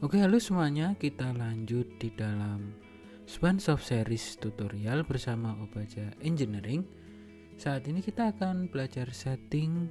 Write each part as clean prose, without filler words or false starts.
Oke, halo semuanya, kita lanjut di dalam Spansoft Series tutorial bersama Obaja Engineering. Saat ini kita akan belajar setting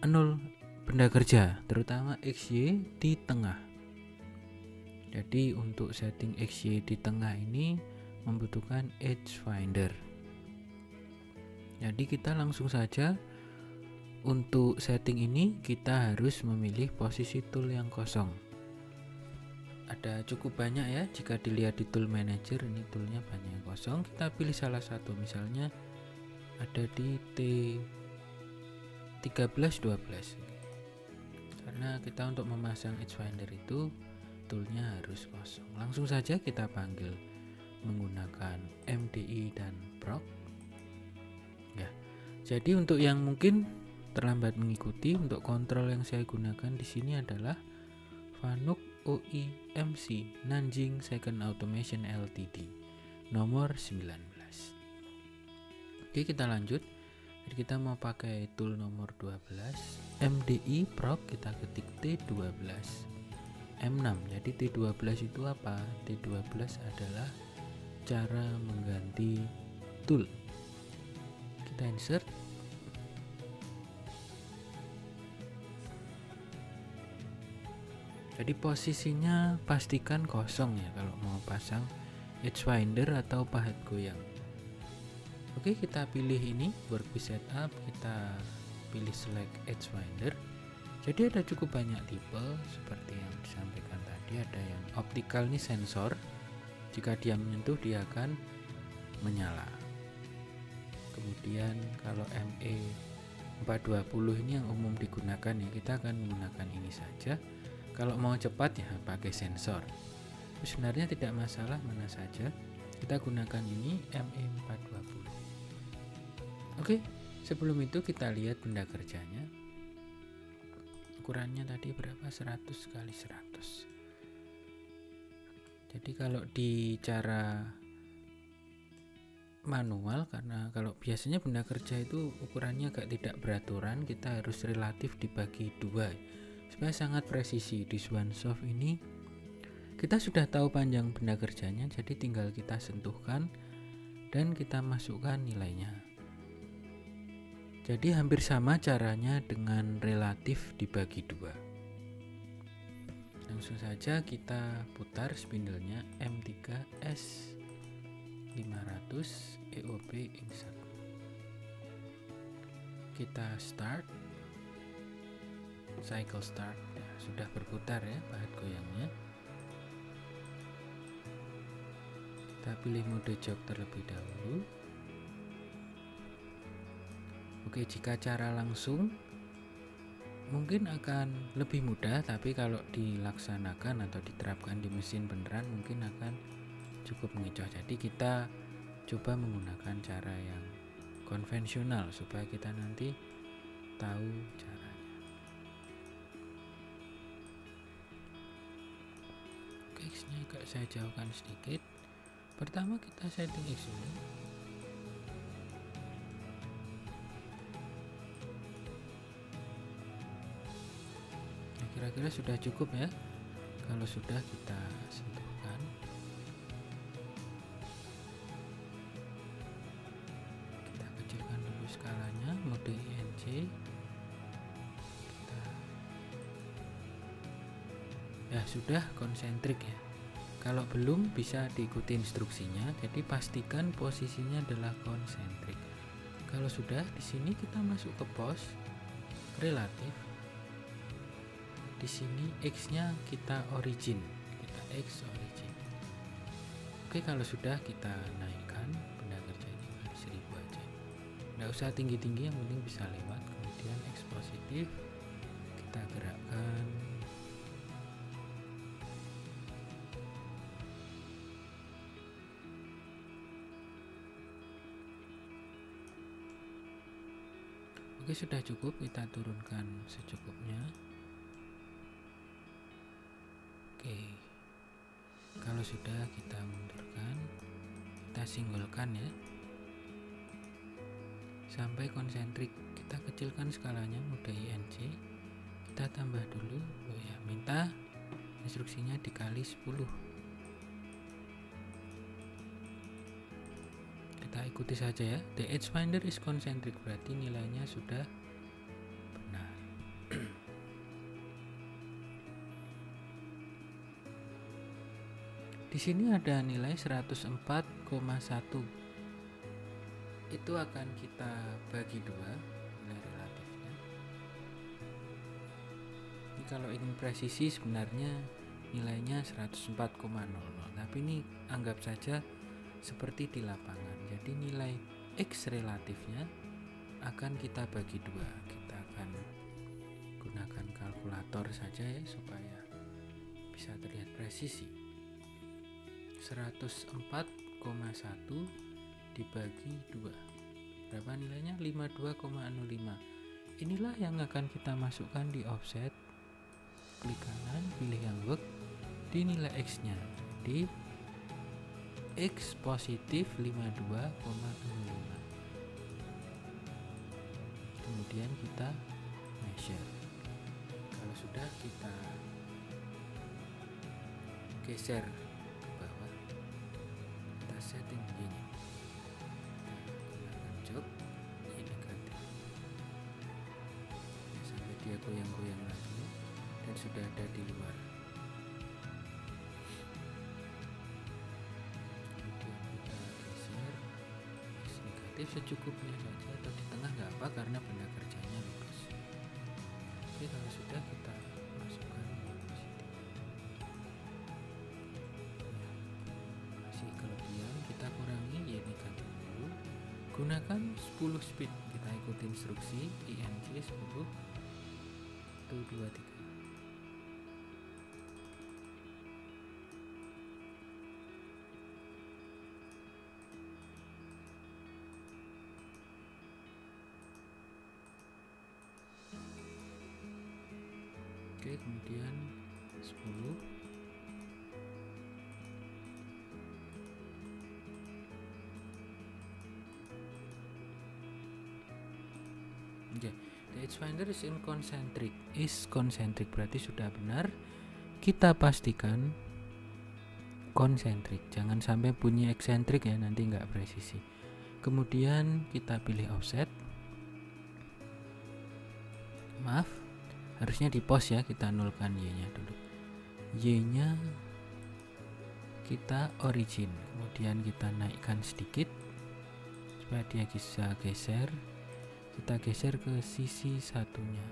0 benda kerja, terutama XY di tengah. Jadi untuk setting XY di tengah ini membutuhkan Edge Finder. Jadi kita langsung saja. Untuk setting ini kita harus memilih posisi tool yang kosong. Ada cukup banyak ya, jika dilihat di tool manager ini toolnya banyak yang kosong. Kita pilih salah satu, misalnya ada di T1312, karena kita untuk memasang Edge Finder itu toolnya harus kosong. Langsung saja kita panggil menggunakan MDI dan proc ya. Jadi untuk yang mungkin terlambat mengikuti, untuk kontrol yang saya gunakan di sini adalah Fanuc OIMC Nanjing Second Automation Ltd nomor 19. Oke, kita lanjut. Jadi kita mau pakai tool nomor 12 MDI proc, kita ketik T12 M6. Jadi T12 itu apa? T12 adalah cara mengganti tool. Kita insert. Jadi posisinya pastikan kosong ya kalau mau pasang Edge Finder atau pahat goyang. Oke, kita pilih ini workpiece setup, kita pilih select Edge Finder. Jadi ada cukup banyak tipe seperti yang disampaikan tadi. Ada yang optical, ini sensor, jika dia menyentuh dia akan menyala. Kemudian kalau ME420 ini yang umum digunakan ya, kita akan menggunakan ini saja. Kalau mau cepat ya pakai sensor. Sebenarnya tidak masalah mana saja. Kita gunakan ini ME420. Oke, sebelum itu kita lihat benda kerjanya. Ukurannya tadi berapa? 100 x 100. Jadi kalau di cara manual, karena kalau biasanya benda kerja itu ukurannya agak tidak beraturan, kita harus relatif dibagi dua supaya sangat presisi. Di Spansoft ini kita sudah tahu panjang benda kerjanya, jadi tinggal kita sentuhkan dan kita masukkan nilainya. Jadi hampir sama caranya dengan relatif dibagi dua. Langsung saja kita putar spindlenya M3S 500 EOP Ink 1. Kita start, cycle start ya, sudah berputar ya pahat goyangnya. Kita pilih mode jog terlebih dahulu. Oke, jika cara langsung mungkin akan lebih mudah, tapi kalau dilaksanakan atau diterapkan di mesin beneran mungkin akan cukup mengecoh. Jadi kita coba menggunakan cara yang konvensional supaya kita nanti tahu caranya. X-nya agak saya jauhkan sedikit. Pertama kita setting X dulu. Nah, kira-kira sudah cukup ya. Kalau sudah kita sentuhkan. Kita kecilkan dulu skalanya, mode INC. Ya sudah konsentrik ya. Kalau belum bisa diikuti instruksinya. Jadi pastikan posisinya adalah konsentrik. Kalau sudah, di sini kita masuk ke pos relatif. Di sini X-nya kita origin. Kita X origin. Oke, kalau sudah kita naikkan benda kerja ini ke 1000 aja. Nggak usah tinggi-tinggi, yang penting bisa lewat. Kemudian X positif kita gerakkan. Oke, sudah cukup, kita turunkan secukupnya. Oke, kalau sudah kita mundurkan, kita singgulkan ya sampai konsentrik. Kita kecilkan skalanya, mode INC. Kita tambah dulu, minta instruksinya dikali 10. Kita ikuti saja ya. The edge finder is concentric, berarti nilainya sudah benar. Di sini ada nilai 104,1. Itu akan kita bagi dua, nilai relatifnya. Ini kalau ingin presisi sebenarnya nilainya 104,00, tapi ini anggap saja seperti di lapangan. Jadi nilai X relatifnya akan kita bagi dua. Kita akan gunakan kalkulator saja ya supaya bisa terlihat presisi. 104,1 dibagi 2, berapa nilainya? 52,05. Inilah yang akan kita masukkan di offset. Klik kanan, pilih yang work, di nilai X nya. Jadi X positif 52,05. Kemudian kita measure. Kalau sudah, kita geser ke bawah, kita setting Y nya, gunakan jok Y negatif ya, sampai dia goyang-goyang lagi dan sudah ada di luar. Kemudian kita geser X negatif secukupnya saja, atau di tengah nggak apa karena benda kerjanya lurus. Oke, kalau sudah, kita masukkan Y positif. Masih kelebihan, kita kurangi Y negatif dulu. Gunakan 10 speed, kita ikuti instruksi INC 10 1, 2, 3. Oke, kemudian 10. Oke, the edge finder is in concentric. Is concentric berarti sudah benar. Kita pastikan konsentrik, jangan sampai bunyi eksentrik ya, nanti nggak presisi. Kemudian kita pilih offset. Maaf, harusnya di pos ya, kita nolkan Y nya dulu. Y nya kita origin, kemudian kita naikkan sedikit supaya dia bisa geser. Kita geser ke sisi satunya.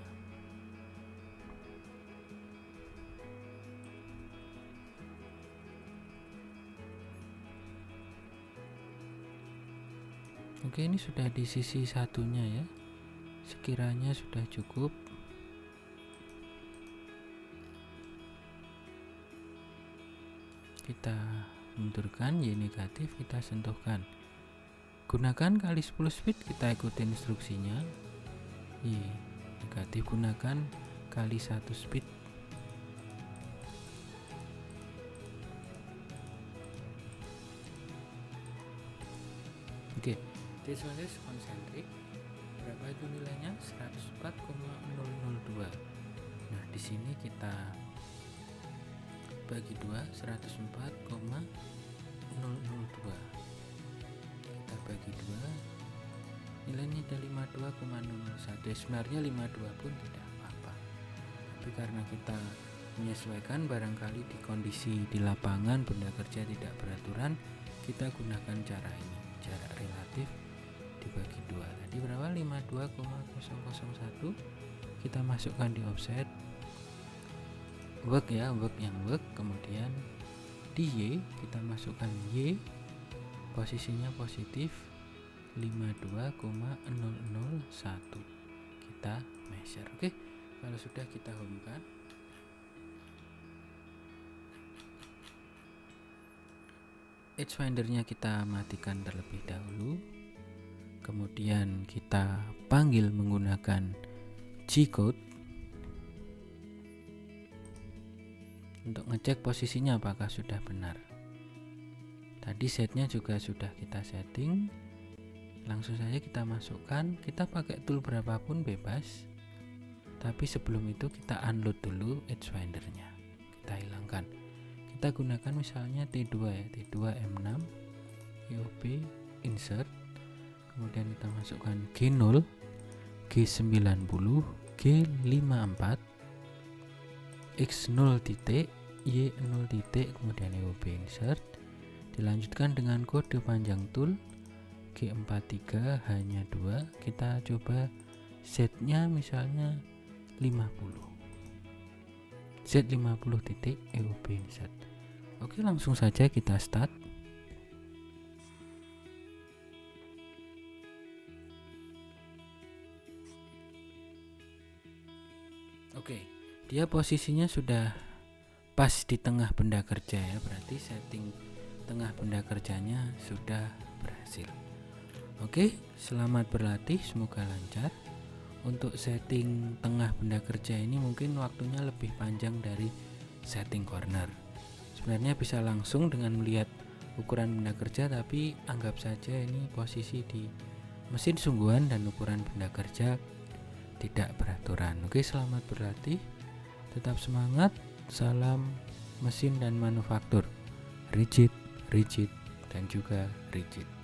Oke, ini sudah di sisi satunya ya. Sekiranya sudah cukup. Kita mundurkan Y negatif, kita sentuhkan. Gunakan kali 10 speed, kita ikuti instruksinya. Y negatif gunakan kali 1 speed. Oke, this one is concentric. Berapa itu nilainya? 104,002. Nah, di sini kita bagi 2, 104,002. Kita bagi 2, nilainya ada 52,001. Sebenarnya 52 pun tidak apa-apa, tapi karena kita menyesuaikan barangkali di kondisi di lapangan benda kerja tidak beraturan, kita gunakan cara ini, jarak relatif dibagi 2. Tadi berapa? 52,001. Kita masukkan di offset work ya, work yang work. Kemudian di Y kita masukkan Y, posisinya positif 52,001. Kita measure. Oke, kalau sudah, kita home kan. Edge findernya kita matikan terlebih dahulu. Kemudian kita panggil menggunakan G-code untuk ngecek posisinya apakah sudah benar. Tadi setnya juga sudah kita setting. Langsung saja kita masukkan. Kita pakai tool berapapun bebas, tapi sebelum itu kita unload dulu edge findernya. kita hilangkan. Kita gunakan misalnya T2 ya, T2 M6 EOB insert, kemudian kita masukkan G0, G90, G54, X0 titik, Y0 titik, kemudian EOB insert. Dilanjutkan dengan kode panjang tool G43 hanya 2. Kita coba Z-nya misalnya 50. Z50 titik EOB insert. Oke, langsung saja kita start. Oke, dia posisinya sudah pas di tengah benda kerja ya, berarti setting tengah benda kerjanya sudah berhasil. Oke, selamat berlatih, semoga lancar. Untuk setting tengah benda kerja ini mungkin waktunya lebih panjang dari setting corner. Sebenarnya bisa langsung dengan melihat ukuran benda kerja, tapi anggap saja ini posisi di mesin sungguhan dan ukuran benda kerja tidak beraturan. Oke, selamat berlatih, tetap semangat, salam mesin dan manufaktur, rigid, dan juga rigid.